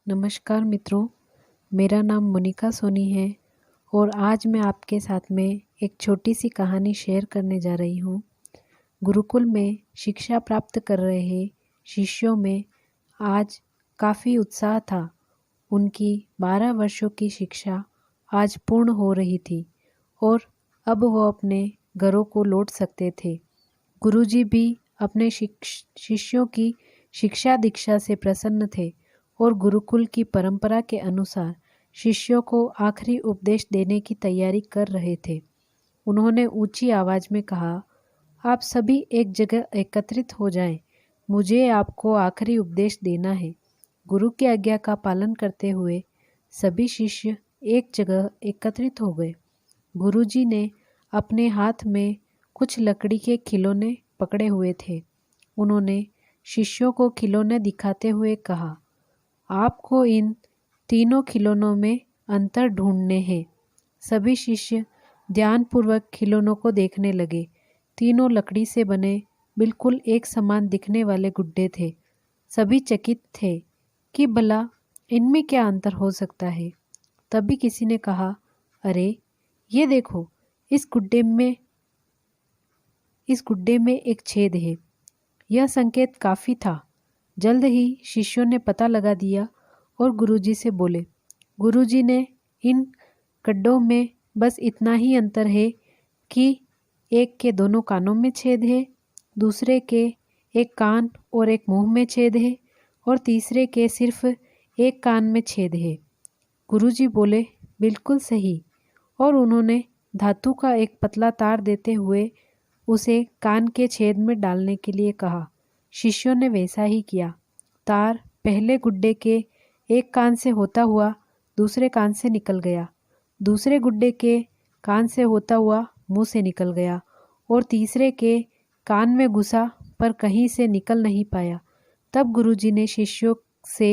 नमस्कार मित्रों, मेरा नाम मोनिका सोनी है और आज मैं आपके साथ में एक छोटी सी कहानी शेयर करने जा रही हूँ। गुरुकुल में शिक्षा प्राप्त कर रहे शिष्यों में आज काफ़ी उत्साह था। उनकी 12 वर्षों की शिक्षा आज पूर्ण हो रही थी और अब वो अपने घरों को लौट सकते थे। गुरुजी भी अपने शिष्यों की शिक्षा दीक्षा से प्रसन्न थे और गुरुकुल की परंपरा के अनुसार शिष्यों को आखिरी उपदेश देने की तैयारी कर रहे थे। उन्होंने ऊंची आवाज़ में कहा, आप सभी एक जगह एकत्रित हो जाएं, मुझे आपको आखिरी उपदेश देना है। गुरु की आज्ञा का पालन करते हुए सभी शिष्य एक जगह एकत्रित हो गए। गुरुजी ने अपने हाथ में कुछ लकड़ी के खिलौने पकड़े हुए थे। उन्होंने शिष्यों को खिलौने दिखाते हुए कहा, आपको इन तीनों खिलौनों में अंतर ढूंढने हैं। सभी शिष्य ध्यानपूर्वक खिलौनों को देखने लगे। तीनों लकड़ी से बने बिल्कुल एक समान दिखने वाले गुड्डे थे। सभी चकित थे कि भला इनमें क्या अंतर हो सकता है। तभी किसी ने कहा, अरे ये देखो, इस गुड्डे में एक छेद है। यह संकेत काफ़ी था। जल्द ही शिष्यों ने पता लगा दिया और गुरुजी से बोले, गुरुजी ने इन गड्ढों में बस इतना ही अंतर है कि एक के दोनों कानों में छेद है, दूसरे के एक कान और एक मुंह में छेद है और तीसरे के सिर्फ एक कान में छेद है। गुरुजी बोले, बिल्कुल सही। और उन्होंने धातु का एक पतला तार देते हुए उसे कान के छेद में डालने के लिए कहा। शिष्यों ने वैसा ही किया। तार पहले गुड्डे के एक कान से होता हुआ दूसरे कान से निकल गया, दूसरे गुड्डे के कान से होता हुआ मुंह से निकल गया और तीसरे के कान में घुसा पर कहीं से निकल नहीं पाया। तब गुरुजी ने शिष्यों से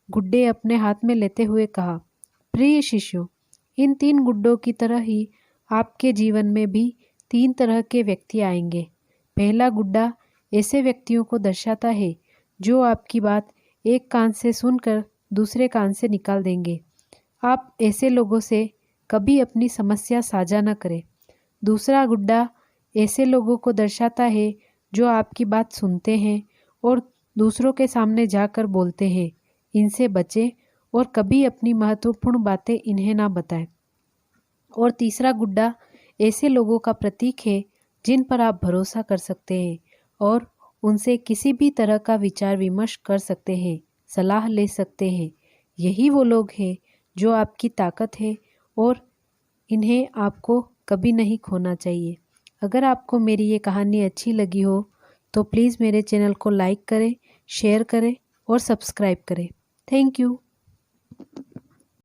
गुड्डे अपने हाथ में लेते हुए कहा, प्रिय शिष्यों, इन 3 गुड्डों की तरह ही आपके जीवन में भी 3 तरह के व्यक्ति आएंगे। पहला गुड्डा ऐसे व्यक्तियों को दर्शाता है जो आपकी बात एक कान से सुनकर दूसरे कान से निकाल देंगे। आप ऐसे लोगों से कभी अपनी समस्या साझा न करें। दूसरा गुड्डा ऐसे लोगों को दर्शाता है जो आपकी बात सुनते हैं और दूसरों के सामने जाकर बोलते हैं। इनसे बचें और कभी अपनी महत्वपूर्ण बातें इन्हें ना बताएं। और तीसरा गुड्डा ऐसे लोगों का प्रतीक है जिन पर आप भरोसा कर सकते हैं और उनसे किसी भी तरह का विचार विमर्श कर सकते हैं, सलाह ले सकते हैं। यही वो लोग हैं जो आपकी ताकत है और इन्हें आपको कभी नहीं खोना चाहिए। अगर आपको मेरी ये कहानी अच्छी लगी हो तो प्लीज़ मेरे चैनल को लाइक करें, शेयर करें और सब्सक्राइब करें। Thank you.